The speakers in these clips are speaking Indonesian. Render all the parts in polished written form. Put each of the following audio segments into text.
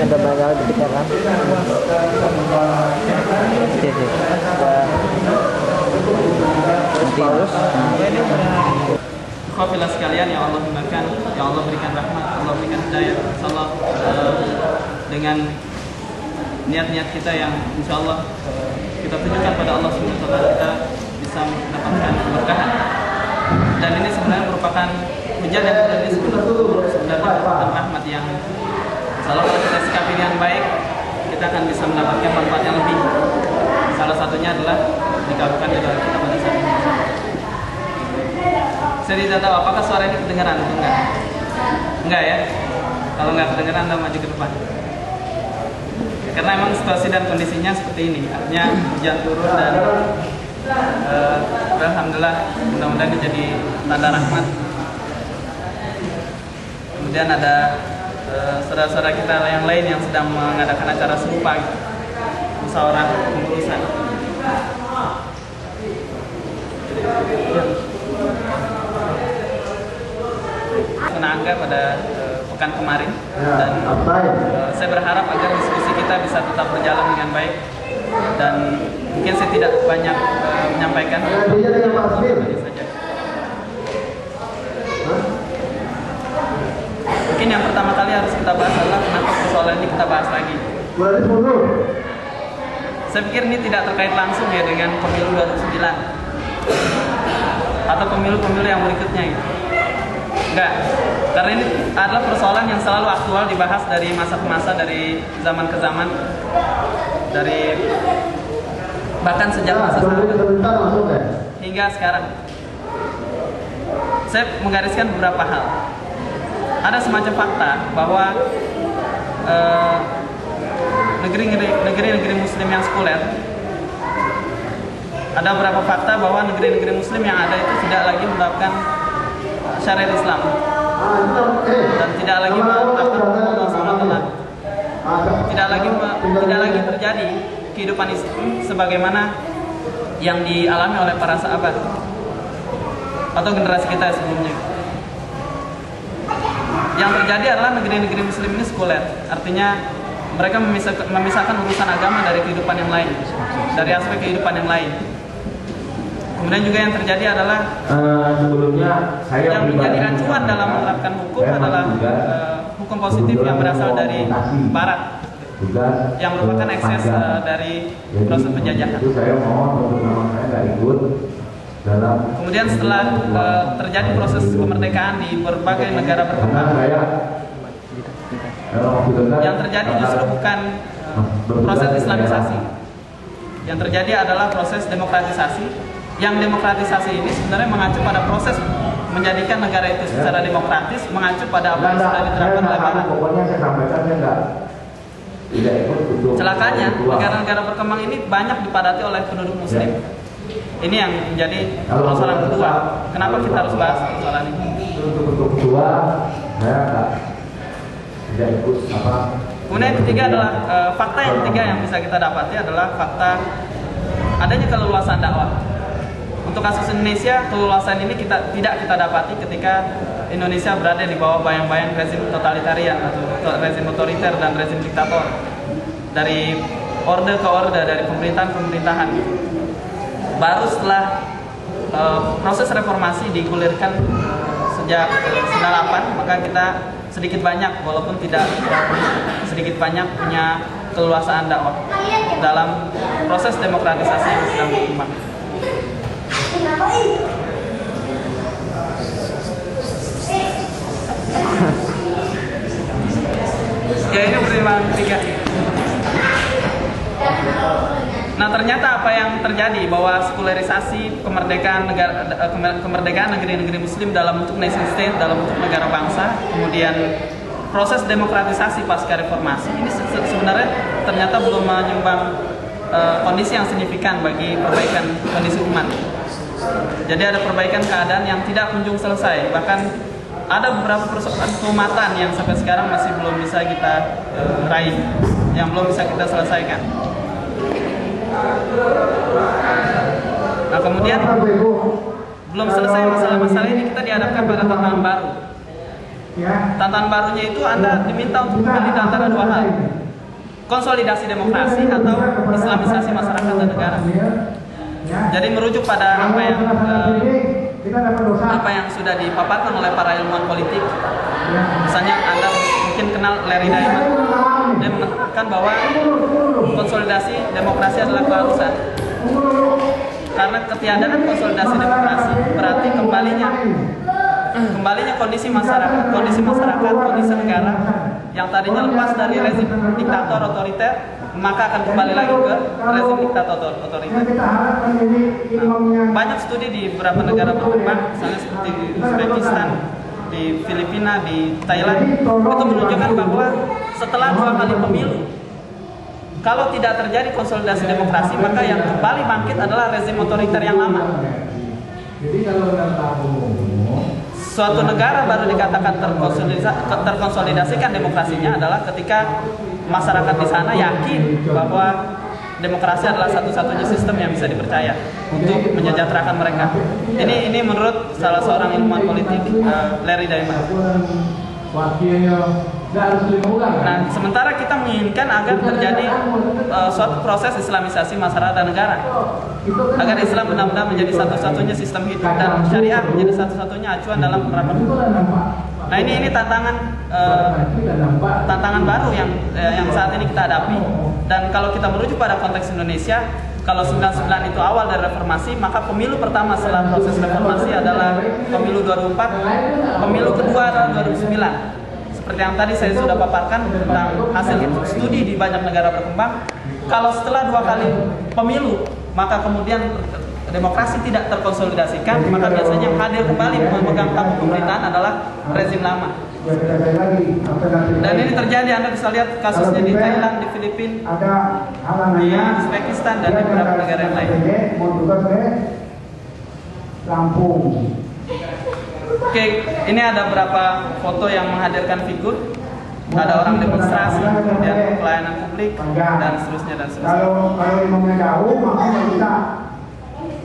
Ada banyak dipecah kan? Paulus. Kafilah sekalian yang Allah muliakan, yang Allah berikan rahmat, Allah berikan hidayah, insyaallah dengan niat-niat kita yang insyaallah kita tujukan pada Allah Subhanahu wa taala, kita bisa mendapatkan keberkahan. Dan ini sebenarnya merupakan hujan yang terjadi sebenarnya merupakan rahmat yang insyaallah kalau kita sikapi dengan baik, kita akan bisa mendapatkan manfaat yang lebih. Salah satunya adalah dikabulkan doa kita pada saat ini. Saya tidak tahu apakah suara ini kedengaran atau enggak. Enggak ya? Kalau enggak kedengaran, Anda maju ke depan. Karena memang situasi dan kondisinya seperti ini. Artinya hujan turun dan alhamdulillah mudah-mudahan ini jadi tanda rahmat. Kemudian ada saudara-saudara kita yang lain yang sedang mengadakan acara serupa, musyawarah pengurusan. Angga pada pekan kemarin, dan saya berharap agar diskusi kita bisa tetap berjalan dengan baik, dan mungkin saya tidak banyak menyampaikan saja. Mungkin yang pertama kali harus kita bahas adalah kenapa persoalan ini kita bahas lagi. Saya pikir ini tidak terkait langsung ya dengan pemilu 2009 atau pemilu-pemilu yang berikutnya gitu. Enggak, karena ini adalah persoalan yang selalu aktual dibahas dari masa ke masa, dari zaman ke zaman, dari bahkan sejak masa hingga sekarang. Saya menggariskan beberapa hal. Ada semacam fakta bahwa negeri-negeri Muslim yang sekuler, ada beberapa fakta bahwa negeri-negeri Muslim yang ada itu tidak lagi menerapkan syariat Islam dan tidak lagi menerapkan hukum Allah SWT. Tidak lagi terjadi kehidupan Islam sebagaimana yang dialami oleh para sahabat atau generasi kita sebelumnya. Yang terjadi adalah negeri-negeri Muslim ini sekuler, artinya mereka memisahkan urusan agama dari kehidupan yang lain, dari aspek kehidupan yang lain. Kemudian juga yang terjadi adalah yang menjadi acuan dalam menerapkan hukum adalah hukum positif yang berasal dari Barat, yang merupakan ekses dari proses penjajahan. Kemudian setelah terjadi proses kemerdekaan di berbagai negara berkembang, yang terjadi justru bukan proses islamisasi, yang terjadi adalah proses demokratisasi. Yang demokratisasi ini sebenarnya mengacu pada proses menjadikan negara itu secara demokratis, mengacu pada apa yang sudah diterapkan oleh Barat. Celakanya, negara-negara berkembang ini banyak dipadati oleh penduduk Muslim. Ini yang menjadi persoalan kedua. Kenapa kita harus bahas persoalan ini? Kemudian yang ketiga adalah fakta yang ketiga yang bisa kita dapati adalah fakta adanya keleluasan dakwah. Untuk kasus Indonesia, keleluasan ini tidak kita dapati ketika Indonesia berada di bawah bayang-bayang rezim totalitarian atau rezim otoriter dan rezim diktator, dari orde ke orde, dari pemerintahan-pemerintahan. Baru setelah proses reformasi digulirkan sejak 98, maka kita sedikit banyak, walaupun tidak sedikit banyak, punya keleluasaan dakwah dalam proses demokratisasi yang sedang berkembang. Ya, ini pertimbangan ketiga. Nah, ternyata apa yang terjadi bahwa sekularisasi, kemerdekaan negeri-negeri Muslim dalam bentuk nation state, dalam bentuk negara bangsa, kemudian proses demokratisasi pasca reformasi ini sebenarnya ternyata belum menyumbang kondisi yang signifikan bagi perbaikan kondisi umat. Jadi ada perbaikan keadaan yang tidak kunjung selesai, bahkan ada beberapa persoalan keumatan yang sampai sekarang masih belum bisa kita raih, yang belum bisa kita selesaikan. Nah, kemudian belum selesai masalah-masalah ini, kita dihadapkan pada tantangan baru. Tantangan barunya itu Anda diminta untuk memilih antara dua hal. konsolidasi demokrasi atau islamisasi masyarakat dan negara. Jadi merujuk pada apa yang sudah dipaparkan oleh para ilmuwan politik. Misalnya Anda mungkin kenal Larry Diamond. Dia mengatakan bahwa konsolidasi demokrasi adalah keharusan. Karena ketiadaan konsolidasi demokrasi berarti kembalinya kondisi masyarakat, kondisi negara yang tadinya lepas dari rezim diktator otoriter, maka akan kembali lagi ke rezim diktator otoriter. Nah, banyak studi di beberapa negara berkembang, misalnya seperti di Uzbekistan, di Filipina, di Thailand, itu menunjukkan bahwa setelah 2 kali pemilu, kalau tidak terjadi konsolidasi demokrasi, maka yang kembali bangkit adalah rezim otoriter yang lama. Suatu negara baru dikatakan terkonsolidasikan demokrasinya adalah ketika masyarakat di sana yakin bahwa demokrasi adalah satu-satunya sistem yang bisa dipercaya untuk menyejahterakan mereka. Ini menurut salah seorang ilmuwan politik, Larry Diamond. Nah, sementara kita menginginkan agar terjadi suatu proses islamisasi masyarakat dan negara, agar Islam benar-benar menjadi satu-satunya sistem hidup dan syariah menjadi satu-satunya acuan dalam penerapan hukum. Nah, ini tantangan baru yang saat ini kita hadapi. Dan kalau kita merujuk pada konteks Indonesia, kalau 99 itu awal dari reformasi, maka pemilu pertama setelah proses reformasi adalah pemilu 2004, pemilu kedua adalah 2009. Seperti yang tadi saya sudah paparkan tentang hasil studi di banyak negara berkembang, kalau setelah 2 kali pemilu, maka kemudian demokrasi tidak terkonsolidasikan, maka biasanya yang hadir kembali memegang tampuk pemerintahan adalah rezim lama. Dan ini terjadi, Anda bisa lihat kasusnya di Thailand, di Filipina, di Uzbekistan, dan di beberapa negara yang lain. Oke, ini ada beberapa foto yang menghadirkan figur. Ada orang demonstrasi, kemudian pelayanan publik, dan seterusnya dan seterusnya.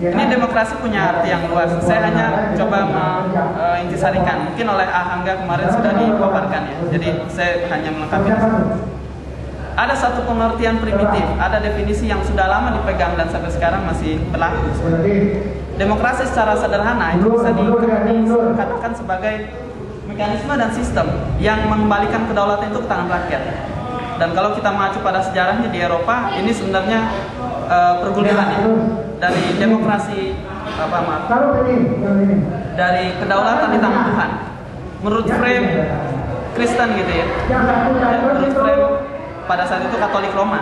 Ini demokrasi punya arti yang luas. Saya hanya coba mengintisarikan. Mungkin oleh Ahangga kemarin sudah dipaparkan ya. Jadi saya hanya melengkapi. Ada satu pengertian primitif, ada definisi yang sudah lama dipegang dan sampai sekarang masih berlaku. Demokrasi secara sederhana itu bisa dikatakan sebagai mekanisme dan sistem yang mengembalikan kedaulatan itu ke tangan rakyat. Dan kalau kita mengacu pada sejarahnya di Eropa, ini sebenarnya pergulirannya dari demokrasi dari kedaulatan di tangan Tuhan. Menurut frame Kristen gitu ya. Menurut frame pada saat itu Katolik Roma.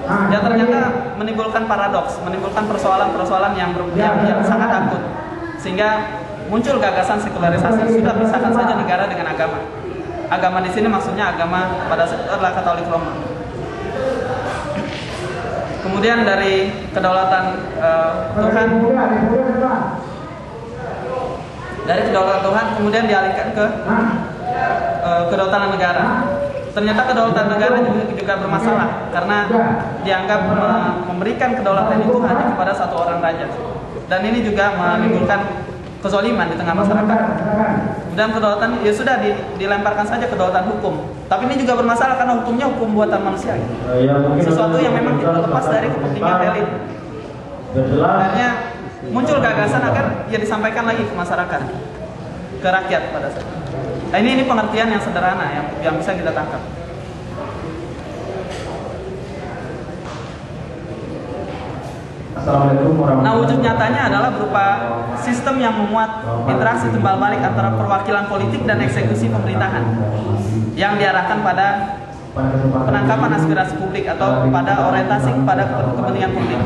Dan ternyata menimbulkan paradoks, menimbulkan persoalan-persoalan yang sangat akut. Sehingga muncul gagasan sekularisasi, sudah pisahkan saja negara dengan agama. Agama di sini maksudnya agama pada saat itu adalah Katolik Roma. Kemudian dari kedaulatan Tuhan, kemudian dialihkan ke kedaulatan negara. Ternyata kedaulatan negara juga bermasalah karena dianggap memberikan kedaulatan itu hanya kepada satu orang raja. Dan ini juga menimbulkan kezaliman di tengah masyarakat. Dan kedaulatan ya sudah dilemparkan saja kedaulatan hukum. Tapi ini juga bermasalah karena hukumnya hukum buatan manusia. Sesuatu yang memang tidak lepas dari kepentingan elit. Akhirnya muncul gagasan agar ya disampaikan lagi ke masyarakat, ke rakyat pada saat itu. Nah, ini pengertian yang sederhana yang bisa kita tangkap. Nah, wujud nyatanya adalah berupa sistem yang memuat interaksi timbal balik antara perwakilan politik dan eksekusi pemerintahan yang diarahkan pada penangkapan aspirasi publik atau pada orientasi kepada kepentingan publik,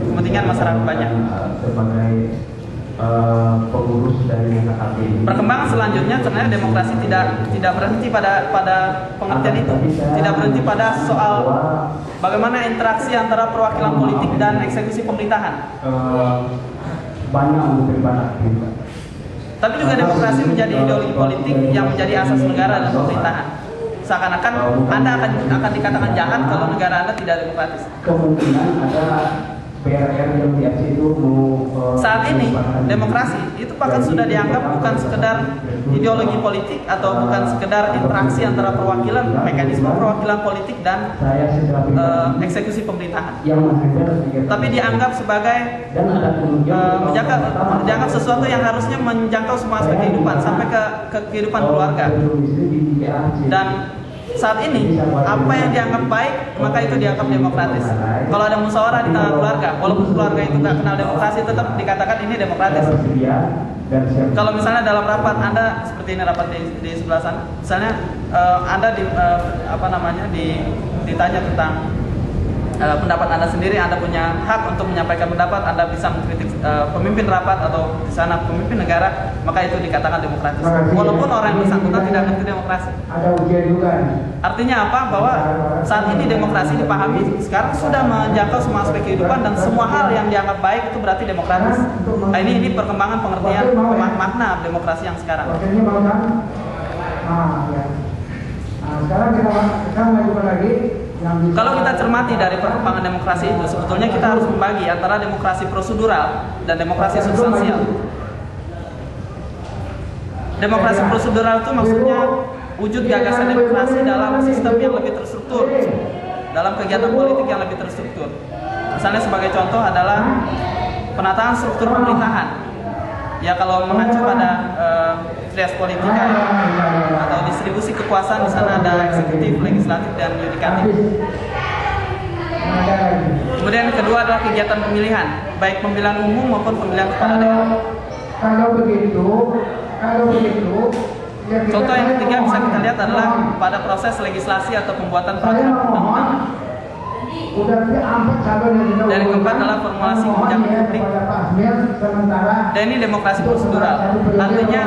kepentingan masyarakat banyak. Pengurus dari KKP. Perkembangan selanjutnya sebenarnya demokrasi tidak berhenti pada pengertian itu, tidak berhenti pada soal bagaimana interaksi antara perwakilan politik dan eksekusi pemerintahan. Banyak banyak. Tapi juga demokrasi menjadi ideologi politik yang menjadi asas negara dan pemerintahan. Seakan-akan Anda akan dikatakan jahat kalau negara Anda tidak demokratis. Kemungkinan ada PRR yang di Aceh itu mau saat ini demokrasi itu bahkan sudah dianggap bukan sekedar ideologi politik atau bukan sekedar interaksi antara perwakilan, mekanisme perwakilan politik dan eksekusi pemerintahan, tapi dianggap sebagai menjangkau sesuatu yang harusnya menjangkau semua aspek kehidupan sampai ke kehidupan keluarga. Dan saat ini apa yang dianggap baik maka itu dianggap demokratis. Kalau ada musyawarah di tengah keluarga, walaupun keluarga itu nggak kenal demokrasi, tetap dikatakan ini demokratis. Kalau misalnya dalam rapat Anda seperti ini, rapat di sebelah sana, misalnya Anda ditanya tentang pendapat Anda sendiri, Anda punya hak untuk menyampaikan pendapat, Anda bisa mengkritik pemimpin rapat atau di sana pemimpin negara, maka itu dikatakan demokratis. Walaupun orang yang bersangkutan tidak mengerti demokrasi. Ada ujian juga. Artinya apa? Bahwa saat ini demokrasi dipahami sekarang sudah menjangkau semua aspek kehidupan dan semua hal yang dianggap baik itu berarti demokratis. Nah, ini perkembangan pengertian makna demokrasi yang sekarang. Sekarang kita lanjutkan lagi. Kalau kita cermati dari perkembangan demokrasi itu, sebetulnya kita harus membagi antara demokrasi prosedural dan demokrasi substansial. Demokrasi prosedural itu maksudnya wujud gagasan demokrasi dalam sistem yang lebih terstruktur, dalam kegiatan politik yang lebih terstruktur. Misalnya sebagai contoh adalah penataan struktur pemerintahan. Ya kalau mengacu pada trias politika atau distribusi kekuasaan, di sana ada eksekutif, legislatif, dan yudikatif. Kemudian yang kedua adalah kegiatan pemilihan, baik pemilihan umum maupun pemilihan kepala daerah. Kalau begitu, contoh yang ketiga bisa kita lihat adalah pada proses legislasi atau pembuatan peraturan undang-undangan. Dan yang keempat adalah formulasi kebijakan publik. Dan ini demokrasi prosedural, artinya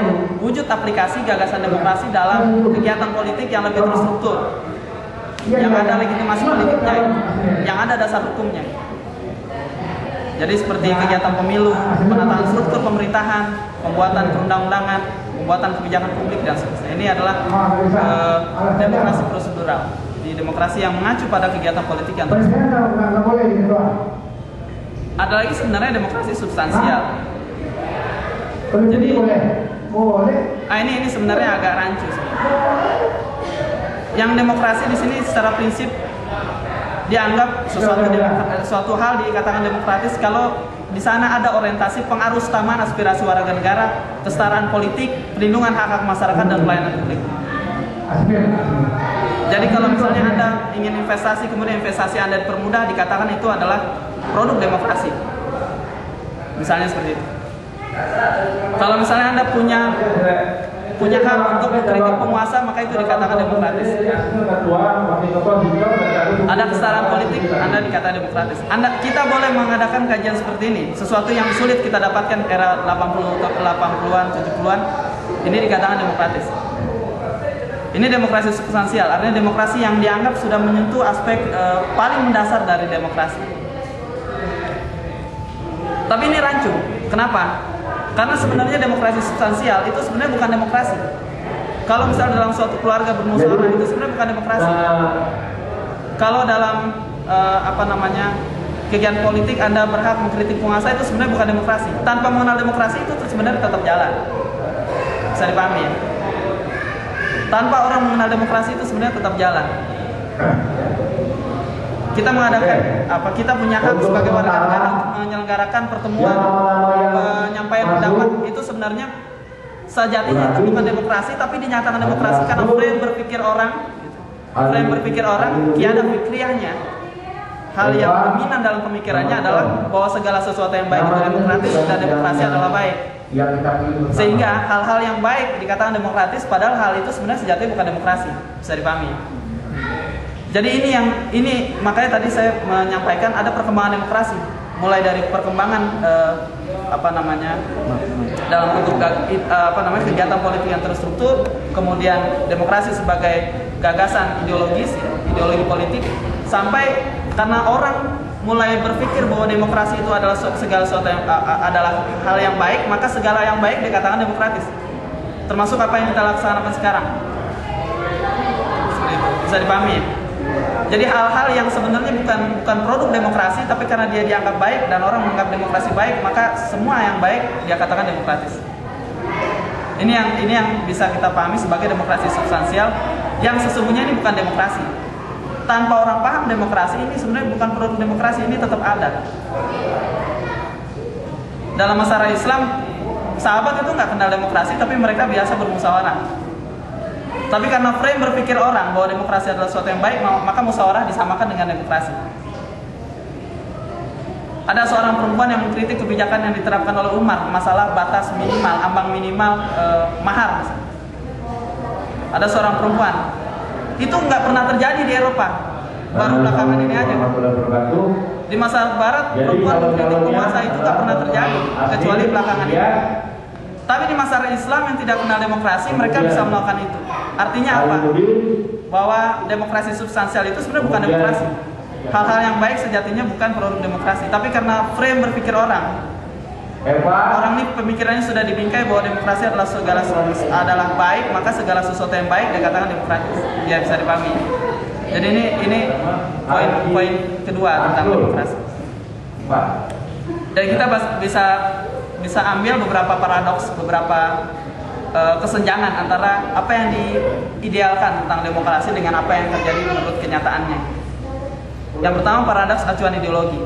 wujud aplikasi gagasan demokrasi dalam kegiatan politik yang lebih terstruktur, yang ada legitimasi politiknya, yang ada dasar hukumnya. Jadi seperti kegiatan pemilu, penataan struktur pemerintahan, pembuatan perundang-undangan, pembuatan kebijakan publik, dan seterusnya. Ini adalah demokrasi prosedural. Di demokrasi yang mengacu pada kegiatan politik yang terstruktur. Ada lagi sebenarnya demokrasi substansial. Jadi, ini sebenarnya agak rancu. Yang demokrasi di sini secara prinsip dianggap suatu hal dikatakan demokratis kalau di sana ada orientasi pengarus utamaan aspirasi warga negara, kesetaraan politik, perlindungan hak-hak masyarakat, dan pelayanan publik. Jadi kalau misalnya Anda ingin investasi, kemudian investasi Anda dipermudah, dikatakan itu adalah produk demokrasi. Misalnya seperti itu. Kalau misalnya Anda punya hak untuk mengkritik penguasa, maka itu dikatakan demokratis. Ada kesetaraan politik, Anda dikatakan demokratis. Kita boleh mengadakan kajian seperti ini, sesuatu yang sulit kita dapatkan era 80-an, 70-an, ini dikatakan demokratis. Ini demokrasi substansial, artinya demokrasi yang dianggap sudah menyentuh aspek paling mendasar dari demokrasi. Tapi ini rancu. Kenapa? Karena sebenarnya demokrasi substansial itu sebenarnya bukan demokrasi. Kalau misalnya dalam suatu keluarga bermusyawarah itu sebenarnya bukan demokrasi. Kalau dalam kegiatan politik Anda berhak mengkritik penguasa, itu sebenarnya bukan demokrasi. Tanpa mengenal demokrasi itu sebenarnya tetap jalan. Bisa dipahami ya? Tanpa orang mengenal demokrasi itu sebenarnya tetap jalan. Kita mengadakan kita punya hak sebagai warga negara untuk menyelenggarakan pertemuan, menyampaikan pendapat, itu sebenarnya sejatinya itu bukan demokrasi, tapi dinyatakan demokrasi karena frame berpikir orang, kiada fikriyahnya. Hal yang dominan dalam pemikirannya adalah bahwa segala sesuatu yang baik itu demokratis dan demokrasi adalah baik. Sehingga hal-hal yang baik dikatakan demokratis, padahal hal itu sebenarnya sejatinya bukan demokrasi. Bisa dipahami. Jadi ini makanya tadi saya menyampaikan ada perkembangan demokrasi, mulai dari perkembangan dalam bentuk kegiatan politik yang terstruktur, kemudian demokrasi sebagai gagasan ideologis, ideologi politik, sampai karena orang mulai berpikir bahwa demokrasi itu adalah segala sesuatu yang adalah hal yang baik, maka segala yang baik dikatakan demokratis. Termasuk apa yang kita laksanakan sekarang. Bisa dipahami. Jadi hal-hal yang sebenarnya bukan produk demokrasi, tapi karena dia dianggap baik dan orang menganggap demokrasi baik, maka semua yang baik dia katakan demokratis. Ini yang bisa kita pahami sebagai demokrasi substansial, yang sesungguhnya ini bukan demokrasi. Tanpa orang paham demokrasi ini sebenarnya bukan produk demokrasi, ini tetap ada. Dalam masyarakat Islam, sahabat itu nggak kenal demokrasi, tapi mereka biasa bermusyawarah. Tapi karena frame berpikir orang bahwa demokrasi adalah sesuatu yang baik, maka musyawarah disamakan dengan demokrasi. Ada seorang perempuan yang mengkritik kebijakan yang diterapkan oleh Umar, masalah batas minimal, ambang minimal mahar. Ada seorang perempuan, itu nggak pernah terjadi di Eropa, baru belakangan ini aja. Di masa Barat, perempuan mengkritik penguasa itu nggak pernah terjadi, kecuali belakangan ini. Tapi di masyarakat Islam yang tidak kenal demokrasi, mereka bisa melakukan itu. Artinya apa? Bahwa demokrasi substansial itu sebenarnya bukan demokrasi. Hal-hal yang baik sejatinya bukan produk demokrasi. Tapi karena frame berpikir orang ini pemikirannya sudah dibingkai bahwa demokrasi adalah adalah baik, maka segala sesuatu yang baik dikatakan demokratis. Ya, bisa dipahami. Jadi ini poin kedua tentang demokrasi. Dan kita bisa ambil beberapa paradoks, beberapa kesenjangan antara apa yang diidealkan tentang demokrasi dengan apa yang terjadi menurut kenyataannya. Yang pertama, paradoks acuan ideologi.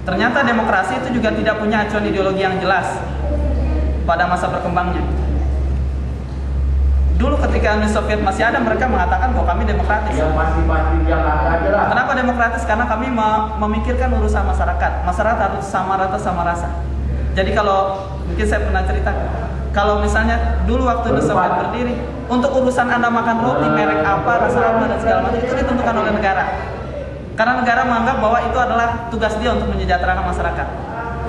Ternyata demokrasi itu juga tidak punya acuan ideologi yang jelas pada masa berkembangnya. Dulu ketika Uni Soviet masih ada, mereka mengatakan bahwa kami demokratis. Kenapa demokratis? Karena kami memikirkan urusan masyarakat. Masyarakat harus sama rata sama rasa. Jadi kalau mungkin saya pernah cerita, kalau misalnya dulu waktu Uni Soviet berdiri, untuk urusan Anda makan roti merek apa, rasa apa dan segala macam itu ditentukan oleh negara. Karena negara menganggap bahwa itu adalah tugas dia untuk menyejahterakan masyarakat.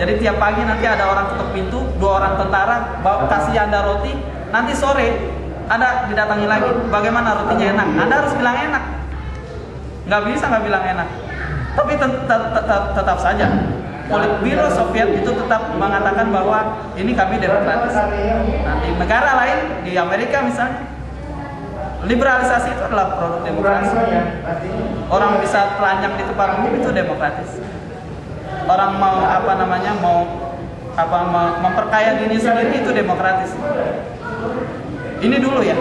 Jadi tiap pagi nanti ada orang ketuk pintu, 2 orang tentara kasih Anda roti, nanti sore ada didatangi lagi, bagaimana rotinya enak? Anda harus bilang enak. Nggak bisa nggak bilang enak. Tapi tetap saja Politburo Soviet itu tetap mengatakan bahwa ini kami demokratis. Nah, di negara lain, di Amerika misalnya, liberalisasi itu adalah produk demokrasi. Orang bisa telanjang di tempat umum itu demokratis. Orang mau memperkaya diri sendiri itu demokratis. Ini dulu ya.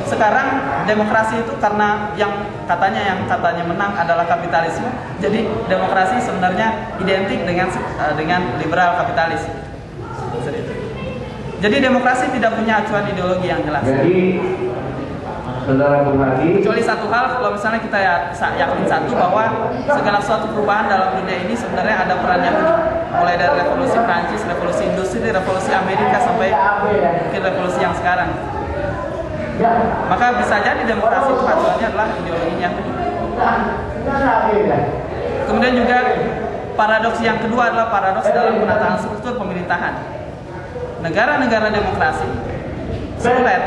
Sekarang demokrasi itu karena yang katanya menang adalah kapitalisme. Jadi demokrasi sebenarnya identik dengan liberal kapitalis. Jadi demokrasi tidak punya acuan ideologi yang jelas. Jadi saudara Bung Hadi, kecuali satu hal, kalau misalnya kita yakin satu bahwa segala suatu perubahan dalam dunia ini sebenarnya ada peran Yahudi. Mulai dari revolusi Prancis, revolusi industri, revolusi Amerika sampai mungkin revolusi yang sekarang. Maka bisa jadi demokrasi itu acuannya adalah ideologinya. Kemudian juga paradoks yang kedua adalah paradoks dalam penataan struktur pemerintahan. Negara-negara demokrasi sekuler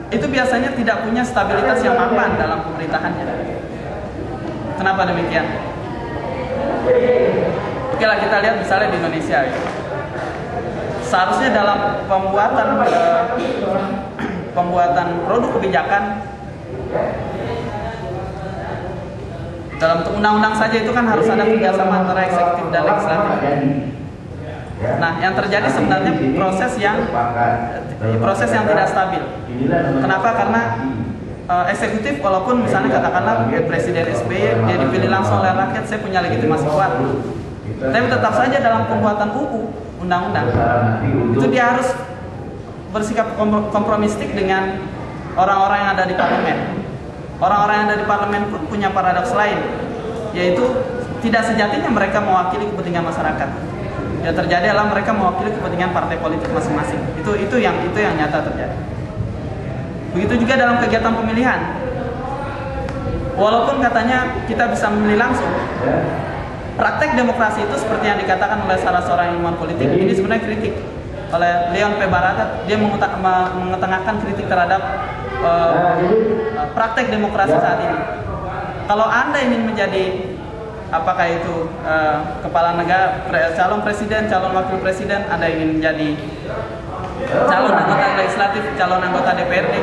itu biasanya tidak punya stabilitas yang mapan dalam pemerintahannya. Kenapa demikian? Oke lah, kita lihat misalnya di Indonesia. Seharusnya dalam pembuatan produk kebijakan, dalam undang-undang saja itu kan harus ada kerjasama antara eksekutif dan legislatif. Nah, yang terjadi sebenarnya proses yang tidak stabil. Kenapa? Karena eksekutif, walaupun misalnya katakanlah Presiden SBY dia dipilih langsung oleh rakyat, saya punya legitimasi kuat, tapi tetap saja dalam pembuatan undang-undang itu dia harus bersikap kompromistik dengan orang-orang yang ada di parlemen. Orang-orang yang ada di parlemen pun punya paradoks lain, yaitu tidak sejatinya mereka mewakili kepentingan masyarakat. Yang terjadi adalah mereka mewakili kepentingan partai politik masing-masing. Itu yang nyata terjadi. Begitu juga dalam kegiatan pemilihan. Walaupun katanya kita bisa memilih langsung, praktek demokrasi itu seperti yang dikatakan oleh salah seorang ilmuwan politik, ini sebenarnya kritik oleh Leon P. Barata. Dia mengetengahkan kritik terhadap praktek demokrasi saat ini. Kalau Anda ingin menjadi apakah itu kepala negara, calon presiden, calon wakil presiden, Anda ingin menjadi calon anggota legislatif, calon anggota DPRD,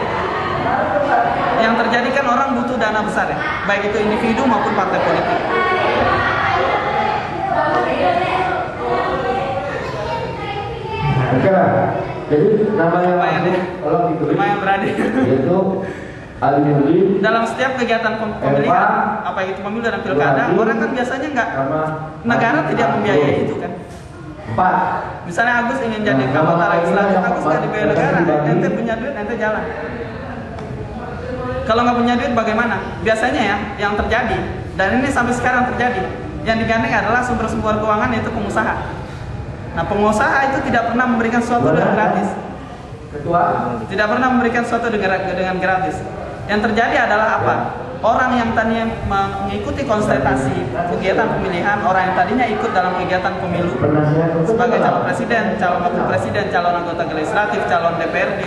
Yang terjadi kan orang butuh dana besar ya, baik itu individu maupun partai politik. Oke, jadi namanya kalau ditulis Lumayan berani. yaitu Ali Nurdin. Dalam setiap kegiatan pemilihan, apa itu pemilu dan pilkada, orang kan biasanya nggak, negara tidak membiayai itu kan. 4. Misalnya Agus ingin jadi anggota legislatif, Agus nggak dibayar negara, ente punya duit, ente jalan. Kalau nggak punya duit bagaimana? Biasanya ya, yang terjadi, dan ini sampai sekarang terjadi, yang digandeng adalah sumber-sumber keuangan yaitu pengusaha. Nah, pengusaha itu tidak pernah memberikan sesuatu dengan gratis. Ketua. Tidak pernah memberikan sesuatu dengan gratis. Yang terjadi adalah apa? Orang yang tadinya mengikuti konsultasi kegiatan pemilihan, orang yang tadinya ikut dalam kegiatan pemilu sebagai calon presiden, calon wakil presiden, calon anggota legislatif, calon DPRD,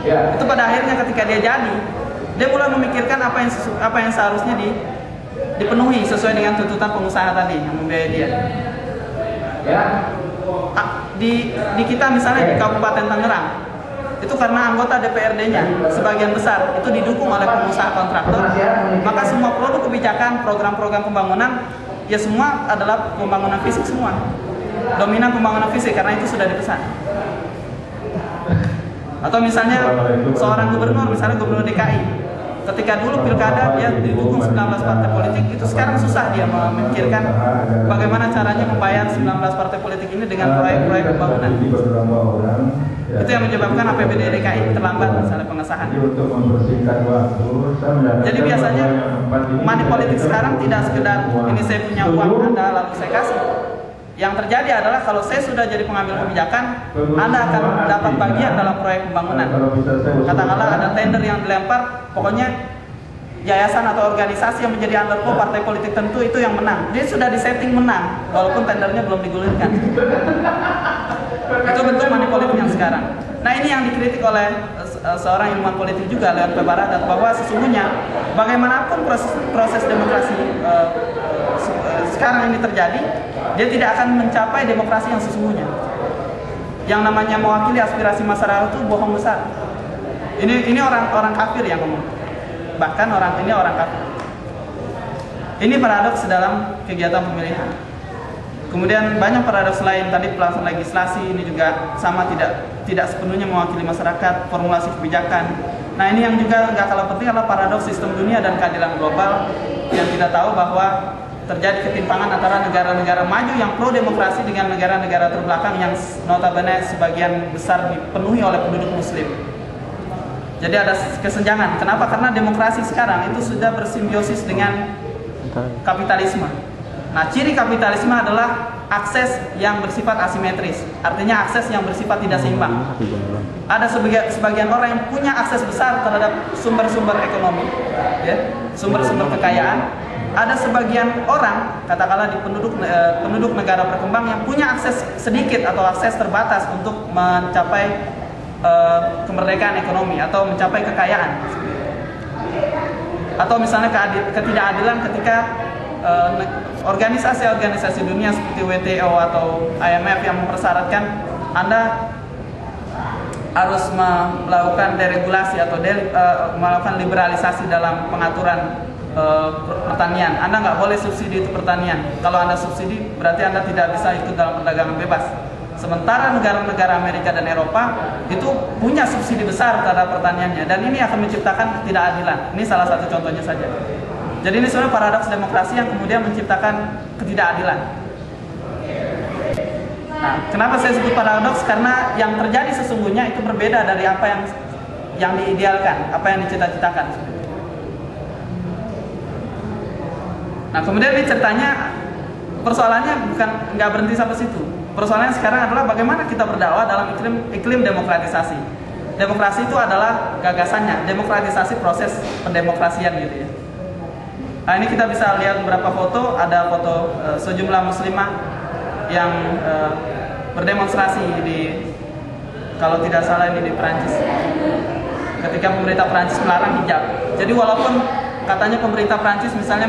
itu pada akhirnya ketika dia jadi, dia mulai memikirkan apa yang seharusnya dipenuhi sesuai dengan tuntutan pengusaha tadi yang membiayai dia. Di kita misalnya di Kabupaten Tangerang, itu karena anggota DPRD-nya sebagian besar itu didukung oleh pengusaha kontraktor, maka semua produk kebijakan, program-program pembangunan, ya semua adalah pembangunan fisik semua. Dominan pembangunan fisik karena itu sudah dipesan. Atau misalnya seorang gubernur, misalnya gubernur DKI, ketika dulu pilkada dia didukung 19 partai politik, itu sekarang susah dia memikirkan bagaimana caranya membayar 19 partai politik ini dengan proyek-proyek pembangunan. Itu yang menyebabkan APBD DKI terlambat misalnya pengesahan. Jadi biasanya money politik sekarang tidak sekedar ini saya punya uang Anda lalu saya kasih. Yang terjadi adalah kalau saya sudah jadi pengambil kebijakan, Anda akan dapat bagian dalam proyek pembangunan. Katakanlah ada tender yang dilempar, pokoknya yayasan atau organisasi yang menjadi undergo partai politik tentu itu yang menang. Dia sudah disetting menang, walaupun tendernya belum digulirkan. Itu bentuk money politik yang sekarang. Nah, ini yang dikritik oleh seorang ilmuwan politik juga, Leon P. Baradat, bahwa sesungguhnya bagaimanapun proses demokrasi sekarang ini terjadi, dia tidak akan mencapai demokrasi yang sesungguhnya. Yang namanya mewakili aspirasi masyarakat itu bohong besar. Ini orang kafir yang ngomong. Bahkan orang kafir. Ini paradoks dalam kegiatan pemilihan. Kemudian banyak paradoks lain, tadi pelaksanaan legislasi ini juga sama, tidak sepenuhnya mewakili masyarakat, formulasi kebijakan. Nah, ini yang juga nggak kalah penting adalah paradoks sistem dunia dan keadilan global yang kita tahu bahwa terjadi ketimpangan antara negara-negara maju yang pro demokrasi dengan negara-negara terbelakang yang notabene sebagian besar dipenuhi oleh penduduk muslim. Jadi ada kesenjangan. Kenapa? Karena demokrasi sekarang itu sudah bersimbiosis dengan kapitalisme. Nah, ciri kapitalisme adalah akses yang bersifat asimetris. Artinya akses yang bersifat tidak seimbang. Ada sebagian orang yang punya akses besar terhadap sumber-sumber ekonomi, ya, sumber-sumber kekayaan. Ada sebagian orang, katakanlah di penduduk negara berkembang yang punya akses sedikit atau akses terbatas untuk mencapai kemerdekaan ekonomi atau mencapai kekayaan. Atau misalnya ketidakadilan ketika organisasi-organisasi dunia seperti WTO atau IMF yang mempersyaratkan Anda harus melakukan deregulasi atau melakukan liberalisasi dalam pengaturan pertanian. Anda nggak boleh subsidi itu pertanian. Kalau Anda subsidi berarti Anda tidak bisa ikut dalam perdagangan bebas. Sementara negara-negara Amerika dan Eropa itu punya subsidi besar terhadap pertaniannya, dan ini akan menciptakan ketidakadilan. Ini salah satu contohnya saja. Jadi ini sebenarnya paradoks demokrasi yang kemudian menciptakan ketidakadilan. Nah, kenapa saya sebut paradoks? Karena yang terjadi sesungguhnya itu berbeda dari apa yang diidealkan, apa yang dicita-citakan. Nah, kemudian ini ceritanya, persoalannya nggak berhenti sampai situ. Persoalannya sekarang adalah bagaimana kita berdakwah dalam iklim demokratisasi. Demokrasi itu adalah gagasannya, demokratisasi proses pendemokrasian gitu ya. Nah, ini kita bisa lihat beberapa foto, ada foto sejumlah muslimah yang berdemonstrasi kalau tidak salah ini di Perancis. Ketika pemerintah Perancis melarang hijab. Jadi walaupun katanya pemerintah Perancis misalnya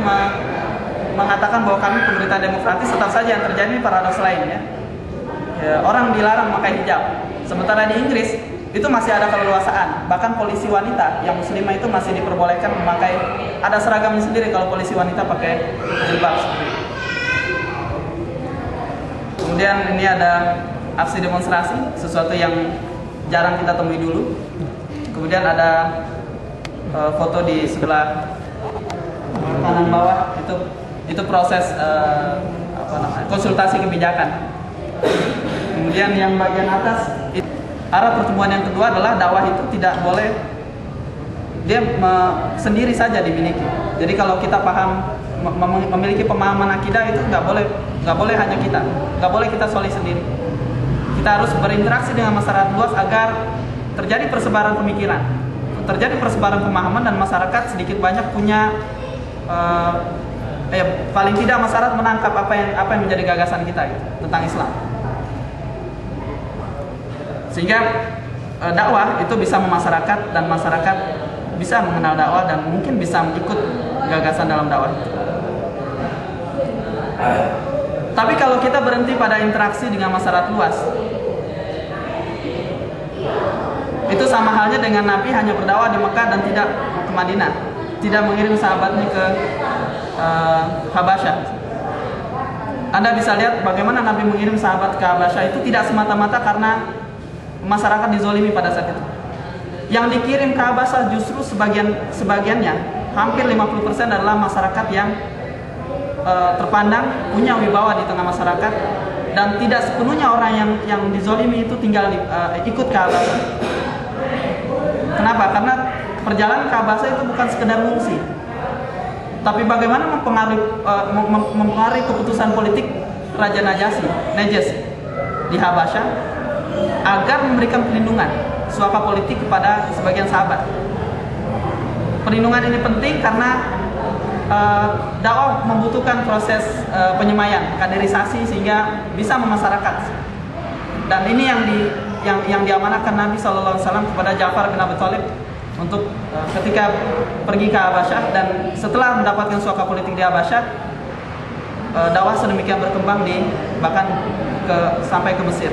mengatakan bahwa kami pemerintah demokratis, tetap saja yang terjadi paradoks lain ya. Orang dilarang memakai hijab. Sementara di Inggris itu masih ada keleluasaan. Bahkan polisi wanita yang muslimah itu masih diperbolehkan memakai, ada seragamnya sendiri kalau polisi wanita pakai jilbab. Kemudian ini ada aksi demonstrasi, sesuatu yang jarang kita temui dulu. Kemudian ada foto di sebelah kanan bawah, itu proses konsultasi kebijakan. Kemudian yang bagian atas, arah pertumbuhan yang kedua adalah dakwah itu tidak boleh dia sendiri saja dimiliki. Jadi kalau kita paham memiliki pemahaman akidah itu nggak boleh hanya kita, nggak boleh kita soleh sendiri. Kita harus berinteraksi dengan masyarakat luas agar terjadi persebaran pemikiran, terjadi persebaran pemahaman, dan masyarakat sedikit banyak punya paling tidak masyarakat menangkap apa yang menjadi gagasan kita gitu, tentang Islam. Sehingga dakwah itu bisa memasyarakat, dan masyarakat bisa mengenal dakwah dan mungkin bisa ikut gagasan dalam dakwah itu. Tapi kalau kita berhenti pada interaksi dengan masyarakat luas, itu sama halnya dengan Nabi hanya berdakwah di Mekah dan tidak ke Madinah, tidak mengirim sahabatnya ke Habasyah. Anda bisa lihat bagaimana Nabi mengirim sahabat ke Habasyah itu tidak semata-mata karena masyarakat dizolimi pada saat itu. Yang dikirim ke Habasyah justru sebagiannya, hampir 50% adalah masyarakat yang terpandang punya wibawa di tengah masyarakat, dan tidak sepenuhnya orang yang dizolimi itu tinggal ikut ke Habasyah. Kenapa? Karena perjalanan ke Habasyah itu bukan sekedar ngungsi, tapi bagaimana mempengaruhi keputusan politik Raja Najas di Habasyah agar memberikan perlindungan suaka politik kepada sebagian sahabat. Perlindungan ini penting karena dakwah membutuhkan proses penyemaian, kaderisasi, sehingga bisa memasyarakat. Dan ini yang diamanahkan Nabi SAW kepada Ja'far bin Abi Thalib untuk ketika pergi ke Habasyah, dan setelah mendapatkan suaka politik di Habasyah, dakwah sedemikian berkembang bahkan sampai ke Mesir.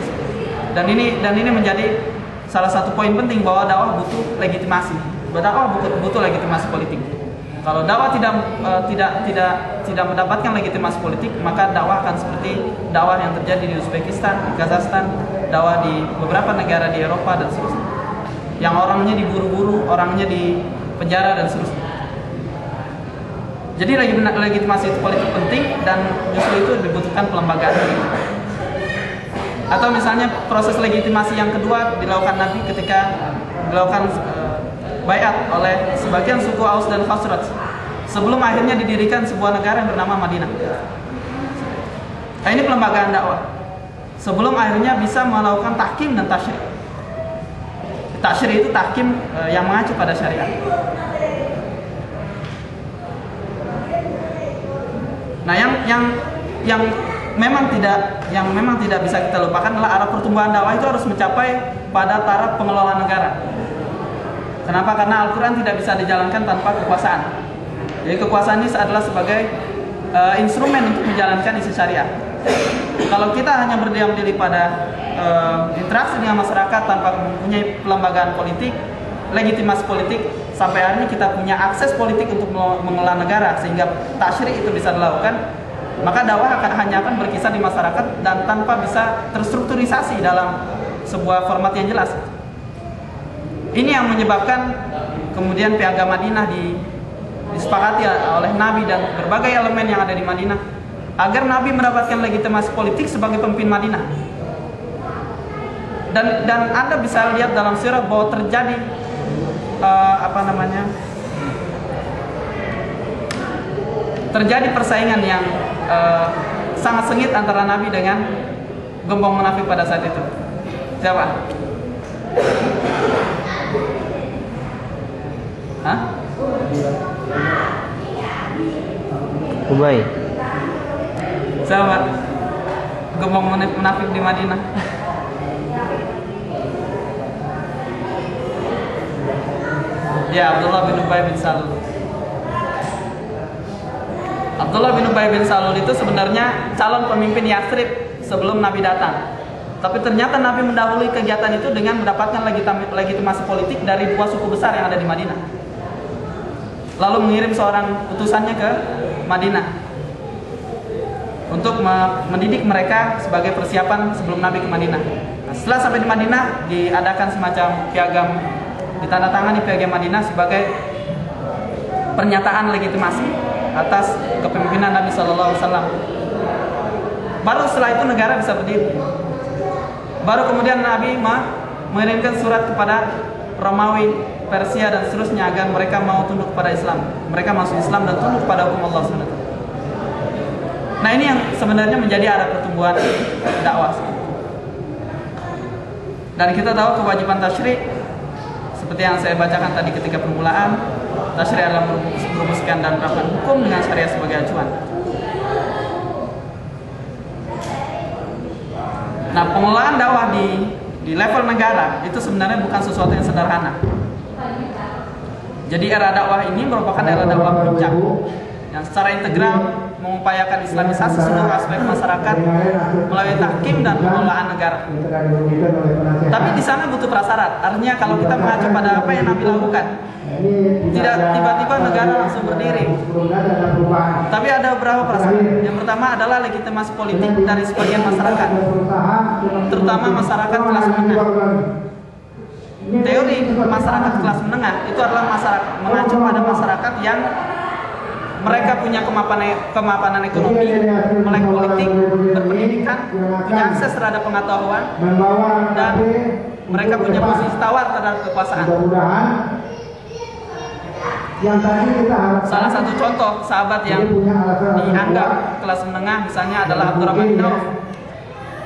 Dan ini menjadi salah satu poin penting bahwa dakwah butuh legitimasi. Dakwah butuh legitimasi politik. Kalau dakwah tidak mendapatkan legitimasi politik, maka dakwah akan seperti dakwah yang terjadi di Uzbekistan, Kazakhstan, dakwah di beberapa negara di Eropa dan seterusnya. Yang orangnya diburu-buru, orangnya di penjara dan seterusnya. Jadi legitimasi politik penting, dan justru itu dibutuhkan pelembagaan. Atau misalnya proses legitimasi yang kedua dilakukan Nabi ketika dilakukan baiat oleh sebagian suku Aus dan Khazraj sebelum akhirnya didirikan sebuah negara yang bernama Madinah. Nah, ini pelembagaan dakwah sebelum akhirnya bisa melakukan tahkim dan tasyri'. Tasyri' itu tahkim yang mengacu pada syariat. Nah, yang memang tidak bisa kita lupakan adalah arah pertumbuhan dakwah itu harus mencapai pada taraf pengelolaan negara. Kenapa? Karena Al-Quran tidak bisa dijalankan tanpa kekuasaan. Jadi kekuasaan ini adalah sebagai instrumen untuk menjalankan isi syariat. Kalau kita hanya berdiam diri pada interaksi dengan masyarakat tanpa mempunyai pelembagaan politik, legitimasi politik, sampai akhirnya kita punya akses politik untuk mengelola negara sehingga tasyri' itu bisa dilakukan, maka dakwah hanya akan berkisar di masyarakat dan tanpa bisa terstrukturisasi dalam sebuah format yang jelas. Ini yang menyebabkan kemudian Piagam Madinah disepakati oleh Nabi dan berbagai elemen yang ada di Madinah agar Nabi mendapatkan legitimasi politik sebagai pemimpin Madinah. Dan Anda bisa lihat dalam sirah bahwa terjadi terjadi persaingan yang sangat sengit antara Nabi dengan gembong munafik pada saat itu. Siapa? Hah? Ubay. Siapa? Gembong munafik di Madinah. Ya, Abdullah bin Ubay bin Salul. Abdullah bin Ubay bin Salul itu sebenarnya calon pemimpin Yathrib sebelum Nabi datang. Tapi ternyata Nabi mendahului kegiatan itu dengan mendapatkan legitimasi politik dari dua suku besar yang ada di Madinah. Lalu mengirim seorang utusannya ke Madinah untuk mendidik mereka sebagai persiapan sebelum Nabi ke Madinah. Nah, setelah sampai di Madinah, diadakan semacam piagam, ditandatangani piagam Madinah sebagai pernyataan legitimasi atas kepemimpinan Nabi Sallallahu Alaihi Wasallam. Baru setelah itu negara bisa berdiri. Baru kemudian Nabi mengirimkan surat kepada Romawi, Persia dan seterusnya agar mereka mau tunduk kepada Islam. Mereka masuk Islam dan tunduk kepada hukum Allah SWT. Nah, ini yang sebenarnya menjadi arah pertumbuhan dakwah. Dan kita tahu kewajiban tasyri' seperti yang saya bacakan tadi ketika permulaan, tasyri' adalah merumuskan dan menerapkan hukum dengan syariah sebagai acuan. Nah, pengelolaan dakwah di level negara itu sebenarnya bukan sesuatu yang sederhana. Jadi era dakwah ini merupakan era dakwah puncak yang secara integral mengupayakan islamisasi seluruh aspek masyarakat melalui tahkim dan pengelolaan negara. Tapi di sana butuh prasyarat. Artinya kalau kita mengacu pada apa yang Nabi lakukan, tidak tiba-tiba negara langsung berdiri. Tapi ada beberapa prasyarat. Yang pertama adalah legitimasi politik dari sebagian masyarakat, terutama masyarakat kelas menengah. Teori masyarakat kelas menengah itu adalah masyarakat mengacu pada masyarakat yang mereka punya kemapanan ekonomi, melek politik, berpendidikan, punya akses terhadap pengetahuan, dan mereka punya posisi tawar terhadap kekuasaan. Salah satu contoh sahabat yang dianggap kelas menengah misalnya adalah Abdurrahman bin Auf.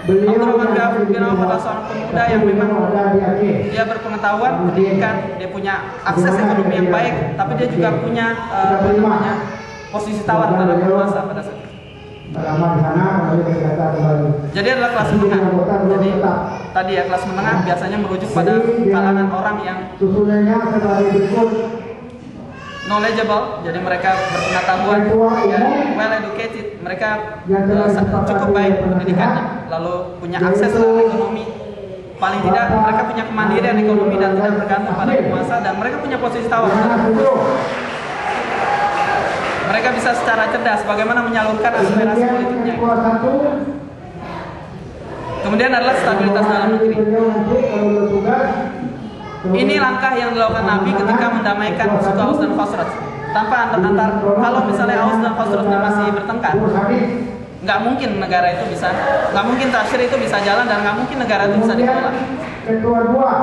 Abdurrahman bin Auf adalah seorang pemuda yang memang dia berpengetahuan, pendidikan, dia punya akses ekonomi yang baik, tapi dia juga punya posisi tawar terhadap penguasa pada saat itu. Jadi adalah kelas menengah. Jadi tadi ya kelas menengah biasanya merujuk pada kalangan orang yang knowledgeable, jadi mereka berpengetahuan, well educated, mereka cukup baik pendidikannya, lalu punya akses terhadap ekonomi. Paling tidak mereka punya kemandirian ekonomi dan tidak bergantung pada penguasa, dan mereka punya posisi tawar. Mereka bisa secara cerdas bagaimana menyalurkan aspirasi politiknya. Kemudian adalah stabilitas dalam negeri. Ini langkah yang dilakukan Nabi ketika mendamaikan suku Aus dan Khazraj. Tanpa kalau misalnya Aus dan Khazraj masih bertengkar, nggak mungkin negara itu bisa, nggak mungkin tasyri itu bisa jalan, dan nggak mungkin negara itu bisa dikelola.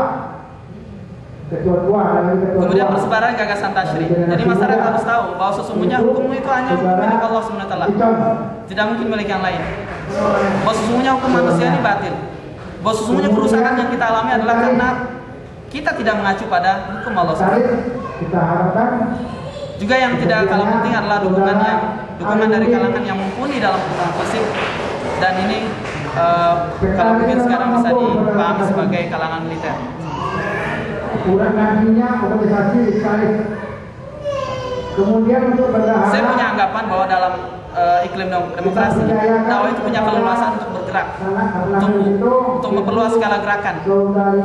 Kemudian persebaran gagasan tasyri. Jadi masyarakat harus tahu bahwa sesungguhnya hukum itu hanya milik Allah SWT, tidak mungkin milik yang lain. Bahwa sesungguhnya hukum manusia ini batil. Bahwa sesungguhnya kerusakan yang kita alami adalah karena kita tidak mengacu pada hukum Allah SWT. Juga yang tidak kalah penting adalah dukungan dari kalangan yang mumpuni dalam perang fisik, dan ini kalau mungkin sekarang bisa dipahami sebagai kalangan militer. Saya punya anggapan bahwa dalam iklim demokrasi, dakwah itu punya keleluasan untuk bergerak, untuk memperluas skala gerakan,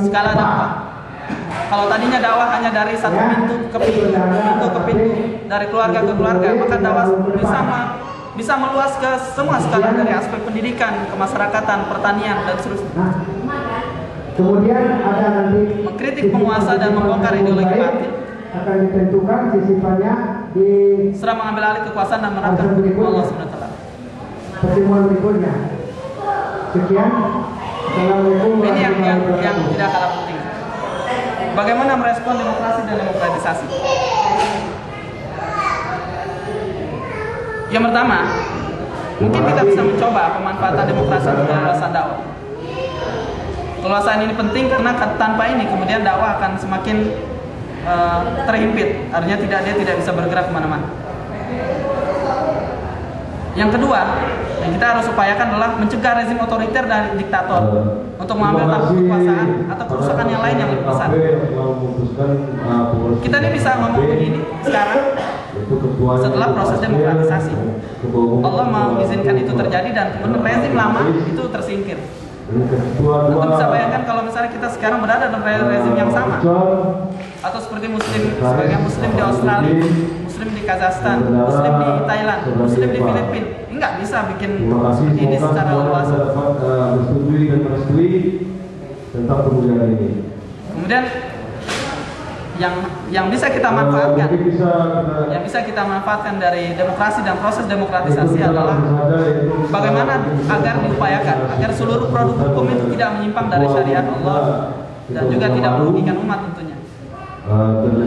skala dakwah. Kalau tadinya dakwah hanya dari satu pintu ke pintu, dari keluarga ke keluarga, maka dakwah bisa meluas ke semua skala, dari aspek pendidikan, kemasyarakatan, pertanian, dan seterusnya. Kemudian ada nanti mengkritik penguasa dan membongkar ideologi batil akan ditentukan sisipannya di serta mengambil alih kekuasaan dan menerapkan hukum Allah SWT. pertemuan berikutnya. Sekian. Assalamualaikum Ini yang warahmatullahi wabarakatuh. tidak kalah penting. Bagaimana merespon demokrasi dan demokratisasi? Yang pertama, mungkin kita bisa mencoba pemanfaatan demokrasi untuk keluasan dakwah. Keluasan ini penting karena tanpa ini kemudian dakwah akan semakin terhimpit. Artinya dia tidak bisa bergerak kemana-mana. Yang kedua, yang kita harus upayakan adalah mencegah rezim otoriter dan diktator untuk mengambil tampuk kekuasaan atau kerusakan yang lain yang lebih besar. Kita ini bisa ngomong begini sekarang setelah proses demokratisasi. Allah mengizinkan itu terjadi dan kemudian rezim lama itu tersingkir. Tentu bisa bayangkan kalau misalnya kita sekarang berada dalam rezim yang sama, atau seperti sebagai muslim di Australia, muslim di Kazakhstan, muslim di Thailand, muslim di Filipina, nggak bisa bikin seperti ini secara luas. Bersetujui dan merestui tentang pembulian ini. Kemudian yang bisa kita manfaatkan, yang bisa kita manfaatkan dari demokrasi dan proses demokratisasi adalah bagaimana agar diupayakan agar seluruh produk hukum itu tidak menyimpang dari syariat Allah dan juga tidak merugikan umat tentunya.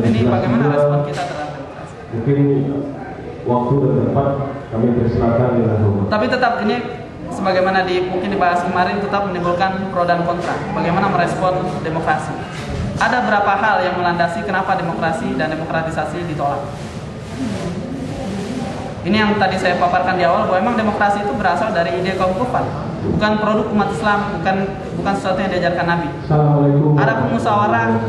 Ini bagaimana respon kita terhadap demokrasi. Mungkin waktu dan tempat kami persilakan dengan hormat. Tapi tetap ini sebagaimana mungkin dibahas kemarin tetap menimbulkan pro dan kontra. Bagaimana merespon demokrasi? Ada beberapa hal yang melandasi kenapa demokrasi dan demokratisasi ditolak. Ini yang tadi saya paparkan di awal bahwa memang demokrasi itu berasal dari ide kaum kufar, bukan produk umat Islam, bukan sesuatu yang diajarkan Nabi. Ada musyawarah,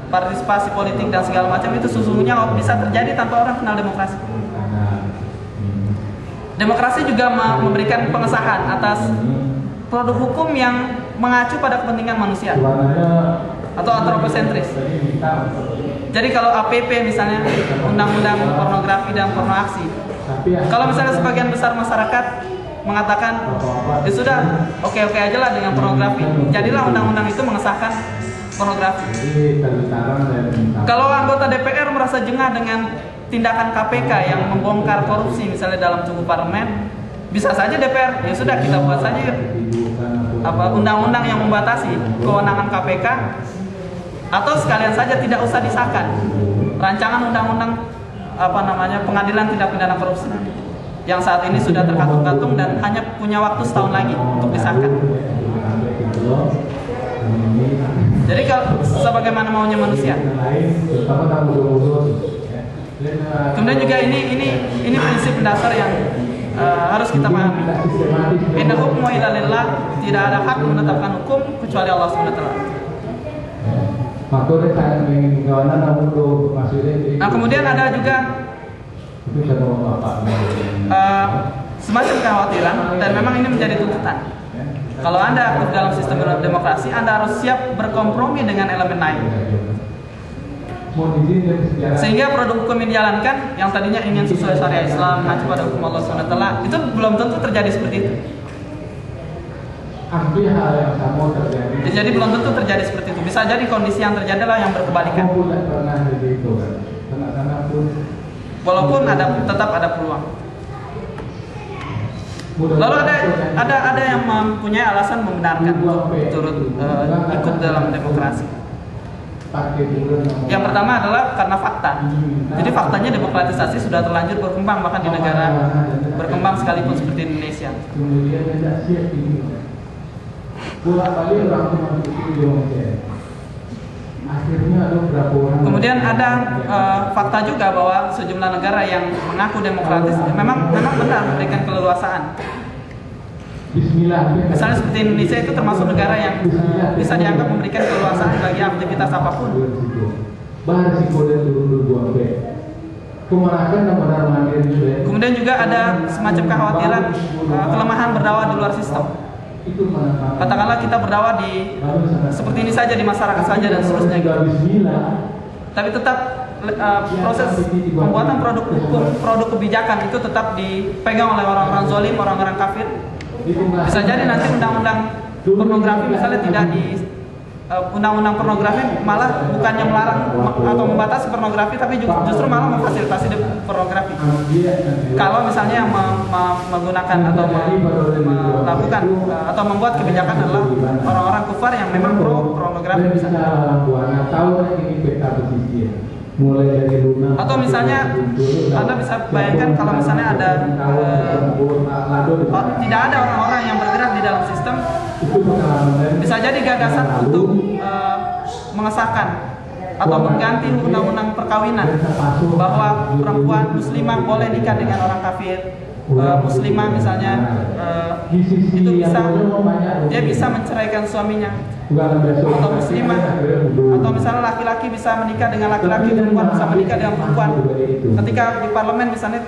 partisipasi politik dan segala macam itu sesungguhnya bisa terjadi tanpa orang kenal demokrasi. Demokrasi juga memberikan pengesahan atas produk hukum yang mengacu pada kepentingan manusia atau antroposentris. Jadi kalau APP misalnya undang-undang pornografi dan porno aksi, kalau misalnya sebagian besar masyarakat mengatakan ya sudah oke-oke aja lah dengan pornografi, jadilah undang-undang itu mengesahkan pornografi. Kalau anggota DPR merasa jengah dengan tindakan KPK yang membongkar korupsi misalnya dalam tubuh parlemen, bisa saja DPR ya sudah kita buat saja undang-undang yang membatasi kewenangan KPK, atau sekalian saja tidak usah disahkan rancangan undang-undang pengadilan tindak pidana korupsi yang saat ini sudah terkatung-katung dan hanya punya waktu setahun lagi untuk disahkan. Jadi kalau sebagaimana maunya manusia. Kemudian juga ini prinsip dasar yang harus kita pahami. Inna hukmu illa lillah, tidak ada hak menetapkan hukum kecuali Allah SWT. Nah, kemudian ada juga semacam kekhawatiran dan memang ini menjadi tuntutan. Kalau Anda aktif dalam sistem demokrasi, Anda harus siap berkompromi dengan elemen lain. Sehingga produk hukum yang dijalankan yang tadinya ingin sesuai syariat Islam, mengacu pada hukum Allah SWT, itu belum tentu terjadi seperti itu. Jadi belum tentu terjadi seperti itu. Bisa jadi kondisi yang terjadi adalah yang berkebalikan. Walaupun tetap ada peluang. Lalu ada yang mempunyai alasan membenarkan untuk turut ikut dalam demokrasi. Yang pertama adalah karena fakta. Jadi faktanya demokratisasi sudah terlanjur berkembang bahkan di negara berkembang sekalipun seperti Indonesia. Kemudian ada fakta juga bahwa sejumlah negara yang mengaku demokratis memang benar memberikan keleluasaan. Misalnya seperti Indonesia itu termasuk negara yang bisa dianggap memberikan keleluasaan bagi aktivitas apapun. Kemudian juga ada semacam kekhawatiran kelemahan berdakwah di luar sistem. Katakanlah kita berdakwah seperti ini saja di masyarakat saja dan seterusnya gitu. Tapi tetap proses pembuatan produk hukum, produk kebijakan itu tetap dipegang oleh orang-orang zalim, orang-orang kafir. Bisa jadi nanti undang-undang pornografi misalnya tidak undang-undang pornografi malah bukannya melarang atau membatasi pornografi, tapi justru malah memfasilitasi pornografi. Kalau misalnya yang menggunakan atau melakukan atau membuat kebijakan adalah orang-orang kufar yang memang pro pornografi misalnya. Atau misalnya Anda bisa bayangkan kalau misalnya ada tidak ada orang-orang yang bergerak di dalam sistem, bisa jadi gagasan untuk mengesahkan atau mengganti undang-undang perkawinan bahwa perempuan muslimah boleh nikah dengan orang kafir, muslimah misalnya itu dia bisa menceraikan suaminya. atau muslimah, atau misalnya laki-laki bisa menikah dengan laki-laki, perempuan bisa menikah dengan perempuan. Ketika di parlemen misalnya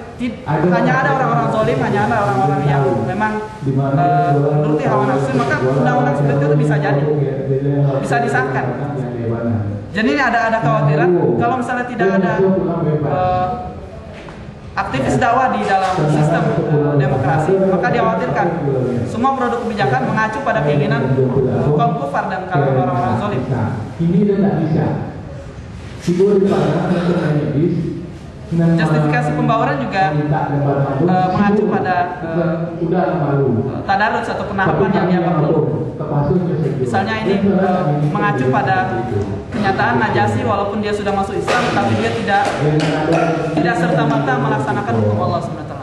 hanya ada orang-orang zalim, hanya ada orang-orang yang memang menuruti hawa nafsu, maka undang-undang seperti itu bisa jadi, bisa disahkan. Jadi ini ada kekhawatiran kalau misalnya tidak ada aktivis dakwah di dalam sistem demokrasi, maka dikhawatirkan semua produk kebijakan mengacu pada keinginan kaum kufar dan kalangan orang-orang zalim. Ini tidak bisa. Justifikasi pembawaan juga mengacu pada tadarus atau penahapan yang dianggap perlu. Misalnya ini mengacu pada kenyataan Najasyi walaupun dia sudah masuk Islam, tapi dia tidak serta-merta melaksanakan hukum Allah SWT.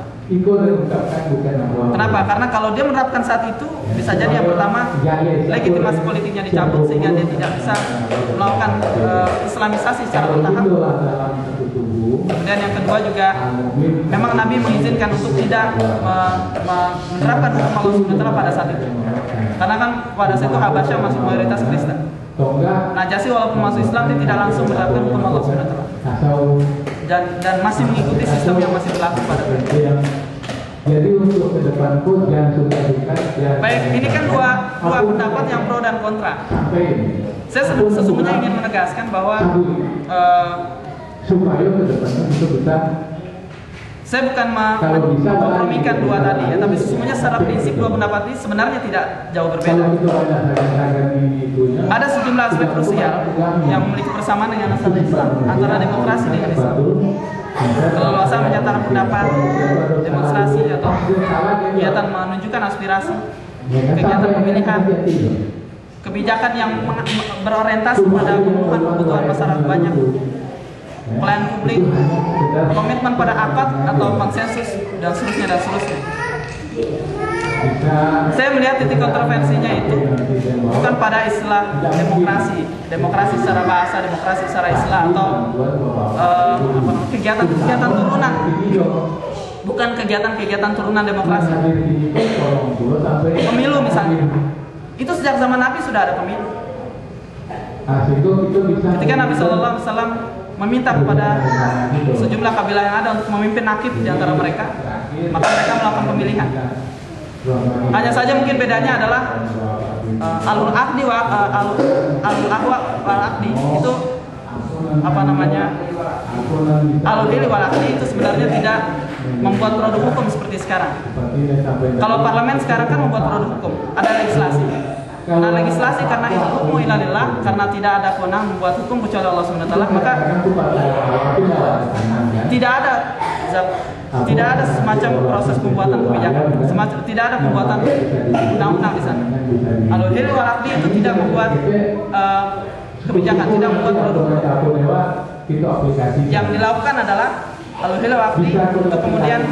Kenapa? Karena kalau dia menerapkan saat itu, bisa jadi yang pertama legitimasi politiknya dicabut sehingga dia tidak bisa melakukan Islamisasi secara bertahap. Kemudian yang kedua juga memang Nabi mengizinkan untuk tidak menerapkan hukum Allah SWT pada saat itu. Karena kan pada saat itu Habasyah masih mayoritas Kristen. Najasyi walaupun masuk Islam dia tidak langsung menerapkan hukum Allah SWT. Dan masih mengikuti sistem yang masih berlaku pada saat itu. Jadi untuk ke depan pun jangan suka-suka. Baik, ini kan dua pendapat yang pro dan kontra. Saya sesungguhnya ingin menegaskan bahwa supaya ke depannya itu bisa. Saya bukan memkompromikan dua tadi ya, tapi sesungguhnya secara prinsip dua pendapat ini sebenarnya tidak jauh berbeda. Ada sejumlah aspek krusial yang memiliki persamaan dengan asal Islam, antara demokrasi dengan Islam. Keleluasan menyatakan pendapat, demonstrasi atau kegiatan menunjukkan aspirasi, kegiatan pemilihan, kebijakan yang berorientasi pada pemenuhan kebutuhan masyarakat banyak, pelayanan publik, komitmen pada akad atau konsensus, dan seterusnya. Saya melihat titik kontroversinya itu bukan pada istilah demokrasi secara bahasa, demokrasi secara Islam atau kegiatan turunan, bukan kegiatan turunan demokrasi. Pemilu misalnya, itu sejak zaman Nabi sudah ada pemilu. Ketika Nabi SAW meminta kepada sejumlah kabilah yang ada untuk memimpin nakib di antara mereka, maka mereka melakukan pemilihan. Hanya saja mungkin bedanya adalah alul aqdi itu alul hili wal aqdi itu sebenarnya tidak membuat produk hukum seperti sekarang. Kalau parlemen sekarang kan membuat produk hukum, ada legislasi. Nah, legislasi karena itu hukum ilalillah, karena tidak ada kewenangan membuat hukum kecuali Allah SWT, maka tidak ada semacam proses pembuatan kebijakan, tidak ada pembuatan undang-undang di sana. Alul hil wal aqdi itu tidak membuat kebijakan, tidak membuat produk. Yang dilakukan adalah alul hil wal aqdi untuk kemudian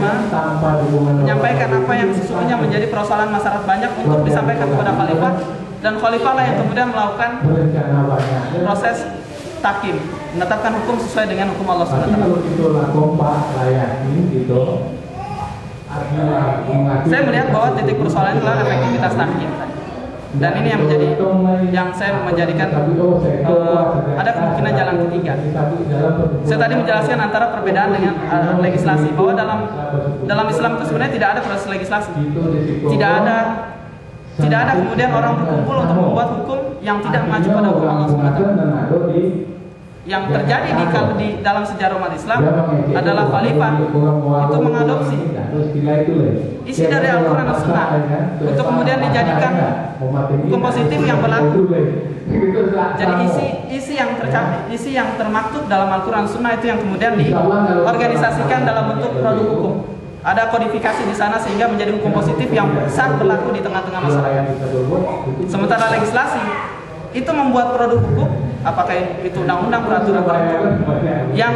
menyampaikan apa yang sesungguhnya menjadi persoalan masyarakat banyak untuk disampaikan kepada khalifah, dan khalifah lah yang kemudian melakukan proses takim, menetapkan hukum sesuai dengan hukum Allah SWT. Saya melihat bahwa titik persoalan adalah efektivitas takim, dan ini yang saya menjadikan ada kemungkinan jalan ketiga. Saya tadi menjelaskan antara perbedaan dengan legislasi, bahwa dalam Islam itu sebenarnya tidak ada proses legislasi, tidak ada kemudian orang berkumpul untuk membuat hukum yang tidak mengacu pada hukum Allah SWT. Yang terjadi di dalam sejarah umat Islam adalah khalifah itu mengadopsi isi dari Al-Quran dan Sunnah untuk kemudian dijadikan hukum positif yang berlaku. Jadi isi yang termaktub dalam Al-Quran dan Sunnah itu yang kemudian diorganisasikan dalam bentuk produk hukum. Ada kodifikasi di sana sehingga menjadi hukum positif yang sah berlaku di tengah-tengah masyarakat. Sementara legislasi itu membuat produk hukum, apakah itu undang-undang, peraturan yang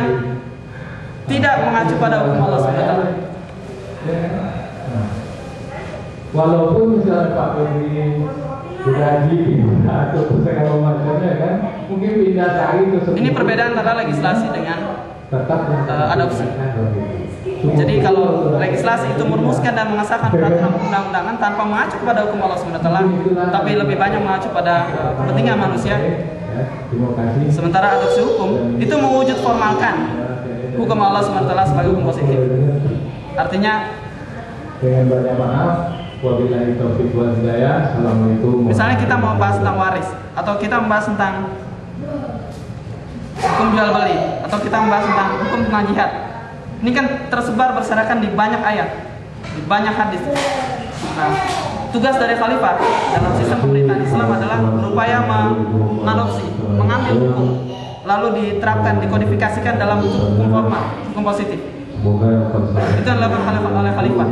tidak mengacu pada hukum Allah SWT. Walaupun misalnya Pak Ferry berhaji atau segala macamnya kan, mungkin pindah cari itu. Ini perbedaan antara legislasi dengan tetap adopsi. Jadi kalau legislasi itu merumuskan dan mengesahkan peraturan undang-undangan tanpa mengacu kepada hukum Allah SWT, tapi lebih banyak mengacu pada kepentingan manusia. Sementara adopsi hukum itu mewujud formalkan hukum Allah SWT sebagai hukum positif. Artinya, dengan banyak maaf, wabillahi taufiq wal hidayah. Assalamualaikum. Misalnya kita mau bahas tentang waris, atau kita membahas tentang hukum jual beli, atau kita membahas tentang hukum tentang jihad. Ini kan tersebar berserakan di banyak ayat, di banyak hadis. Nah, tugas dari khalifah dalam sistem pemerintahan Islam adalah berupaya mengadopsi, mengambil hukum, lalu diterapkan, dikodifikasikan dalam hukum formal, hukum positif. Itu yang dilakukan oleh khalifah.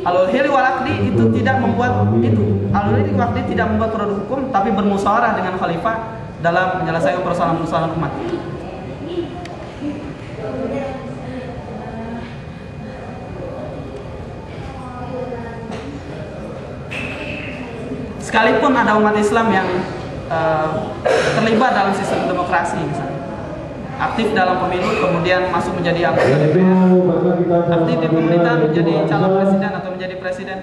Al-Hili wal-Aqdi itu tidak membuat itu. Al-Hili wal-Aqdi tidak membuat produk hukum, tapi bermusyawarah dengan khalifah dalam menyelesaikan persoalan-persoalan umat. Sekalipun ada umat Islam yang terlibat dalam sistem demokrasi, misalnya aktif dalam pemilu, kemudian masuk menjadi anggota DPR, aktif di pemerintahan menjadi calon presiden atau menjadi presiden,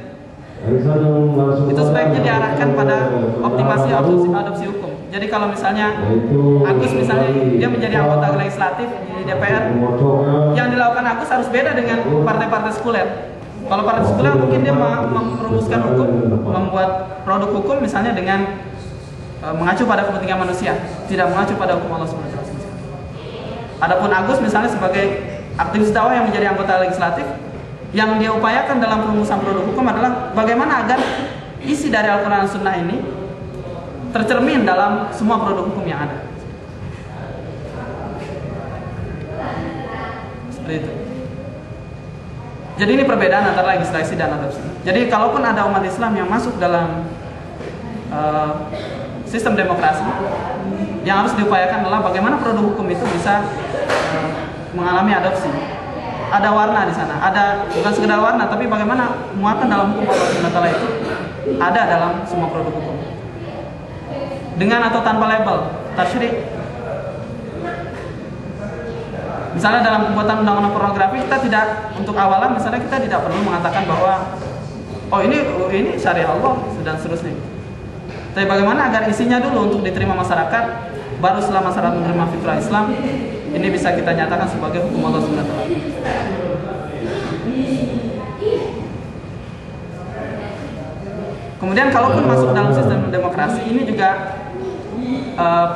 itu sebaiknya diarahkan pada optimasi adopsi hukum. Jadi kalau misalnya Agus misalnya dia menjadi anggota legislatif di DPR, yang dilakukan Agus harus beda dengan partai-partai sekuler. Kalau partai sekuler mungkin dia merumuskan hukum, membuat produk hukum misalnya dengan mengacu pada kepentingan manusia, tidak mengacu pada hukum Allah SWT. Adapun Agus misalnya sebagai aktivis dakwah yang menjadi anggota legislatif, yang dia upayakan dalam perumusan produk hukum adalah bagaimana agar isi dari Al-Quran dan Sunnah ini tercermin dalam semua produk hukum yang ada. Seperti itu. Jadi ini perbedaan antara legislasi dan adopsi. Jadi kalaupun ada umat Islam yang masuk dalam sistem demokrasi, yang harus diupayakan adalah bagaimana produk hukum itu bisa mengalami adopsi. Ada warna di sana, ada bukan sekedar warna, tapi bagaimana muatan dalam hukum Allah SWT itu ada dalam semua produk hukum. Dengan atau tanpa label tasyri'. Misalnya dalam pembuatan undang-undang pornografi, kita tidak, untuk awalan misalnya kita tidak perlu mengatakan bahwa oh ini syariat Allah dan seterusnya. Tapi bagaimana agar isinya dulu untuk diterima masyarakat, baru setelah masyarakat menerima fitrah Islam, ini bisa kita nyatakan sebagai hukum Allah SWT. Kemudian kalaupun masuk dalam sistem demokrasi, ini juga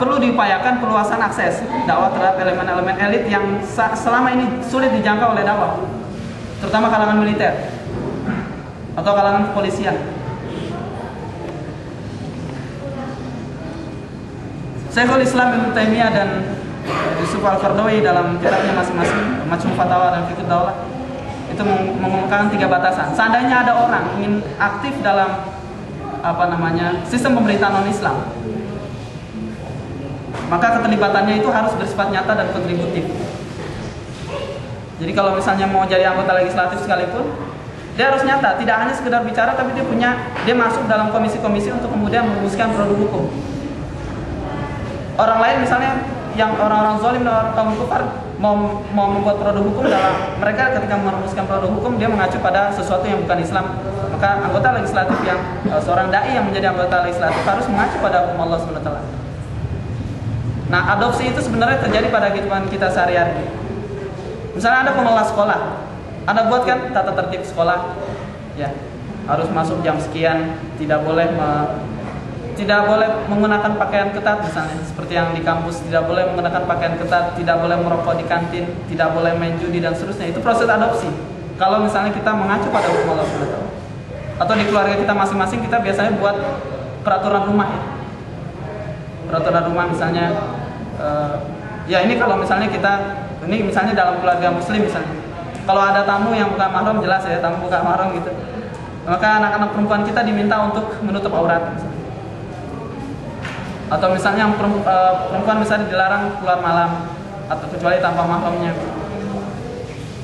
perlu diupayakan perluasan akses dakwah terhadap elemen-elemen elit yang selama ini sulit dijangkau oleh dakwah, terutama kalangan militer atau kalangan kepolisian. Syekhul Islam Ibnu Taimiyah dan Yusuf Al-Qaradawi dalam kitabnya masing-masing Majmu' Fatawa dan Fiqh Daulah itu mengungkapkan 3 batasan. Seandainya ada orang ingin aktif dalam sistem pemerintahan non-Islam, maka keterlibatannya itu harus bersifat nyata dan kontributif. Jadi kalau misalnya mau jadi anggota legislatif sekalipun, dia harus nyata, tidak hanya sekedar bicara, tapi dia masuk dalam komisi-komisi untuk kemudian merumuskan produk hukum. Orang lain misalnya yang orang-orang zalim dan orang kaum kufar mau membuat produk hukum, dalam mereka ketika merumuskan produk hukum dia mengacu pada sesuatu yang bukan Islam, maka anggota legislatif yang seorang dai yang menjadi anggota legislatif harus mengacu pada hukum Allah SWT. Nah, adopsi itu sebenarnya terjadi pada kehidupan kita sehari-hari. Misalnya ada pengelola sekolah, Anda buat kan tata tertib sekolah, ya harus masuk jam sekian, tidak boleh menggunakan pakaian ketat misalnya, seperti yang di kampus, tidak boleh menggunakan pakaian ketat, tidak boleh merokok di kantin, tidak boleh main judi dan seterusnya. Itu proses adopsi. Kalau misalnya kita mengacu pada hukum Allah SWT. Atau di keluarga kita masing-masing kita biasanya buat peraturan rumah ya. Peraturan rumah misalnya ya ini kalau misalnya ini misalnya dalam keluarga muslim misalnya. Kalau ada tamu yang bukan mahram, jelas ya tamu bukan mahram gitu. Maka anak-anak perempuan kita diminta untuk menutup aurat misalnya. Atau misalnya perempuan misalnya dilarang keluar malam atau kecuali tanpa mahramnya.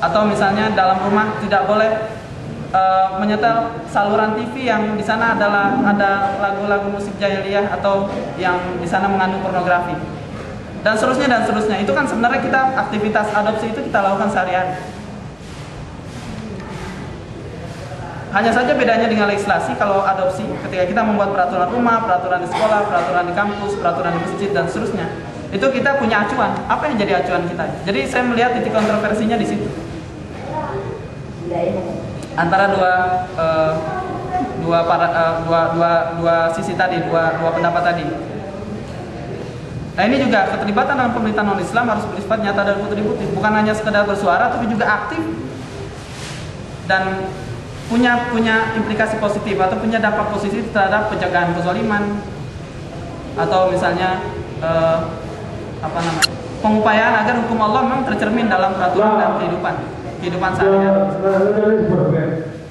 Atau misalnya dalam rumah tidak boleh menyetel saluran TV yang di sana ada lagu-lagu musik jahiliyah atau yang di sana mengandung pornografi. Dan seterusnya dan seterusnya. Itu kan sebenarnya kita aktivitas adopsi itu kita lakukan sehari-hari. Hanya saja bedanya dengan legislasi, kalau adopsi, ketika kita membuat peraturan rumah, peraturan di sekolah, peraturan di kampus, peraturan di masjid, dan seterusnya, itu kita punya acuan. Apa yang jadi acuan kita? Jadi saya melihat titik kontroversinya di situ. Antara dua sisi tadi, dua pendapat tadi. Nah ini juga keterlibatan dalam pemerintahan non-Islam harus bersifat nyata dan putih-putih, bukan hanya sekedar bersuara, tapi juga aktif dan punya implikasi positif atau punya dampak positif terhadap pencegahan kezaliman atau misalnya pengupayaan agar hukum Allah memang tercermin dalam peraturan dan kehidupan sehari-hari.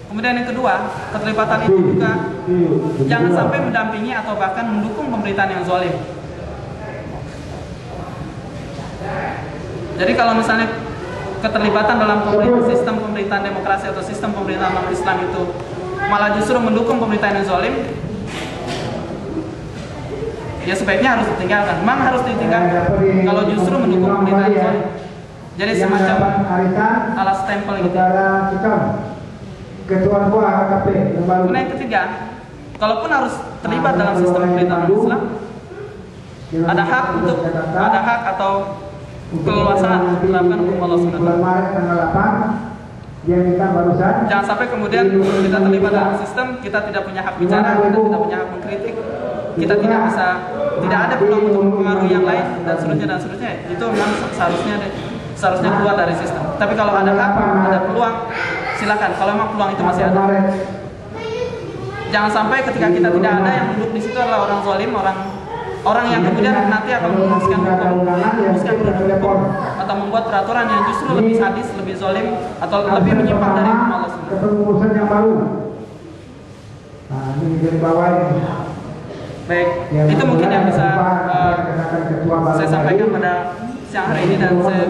Kemudian yang kedua, keterlibatan itu juga jangan sampai mendampingi atau bahkan mendukung pemerintahan yang zalim. Jadi kalau misalnya keterlibatan dalam sistem pemerintahan demokrasi atau sistem pemerintahan non-Islam itu malah justru mendukung pemerintahan yang zalim, ya sebaiknya harus ditinggalkan. Memang harus ditinggalkan kalau justru mendukung pemerintahan yang zalim. Jadi semacam alas stempel gitu. Ketua KKP Kemudian yang ketiga, kalaupun harus terlibat dalam sistem pemerintahan Islam, ada hak atau keleluasaan menerapkan hukum Allah SWT. Jangan sampai kemudian kita terlibat dalam sistem, kita tidak punya hak bicara, kita tidak punya hak mengkritik, kita tidak ada peluang untuk mempengaruhi yang lain, dan seterusnya. Itu memang seharusnya keluar dari sistem. Tapi kalau ada hak, ada peluang, silakan. Kalau memang peluang itu masih ada. Jangan sampai ketika kita tidak ada, yang duduk di situ adalah orang zalim, orang yang kemudian nanti akan merumuskan hukum atau membuat peraturan yang justru lebih sadis, lebih zalim, atau lebih menyimpang dari hukum Allah SWT. Kepengurusan yang baru. Nah, ini dari bawah ini. Baik, itu mungkin yang bisa saya sampaikan pada siang hari ini, dan saya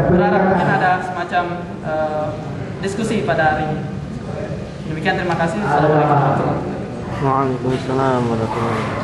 berharap mungkin ada semacam diskusi pada hari ini. Demikian, terima kasih. Assalamualaikum warahmatullahi wabarakatuh. Waalaikumsalam warahmatullahi wabarakatuh.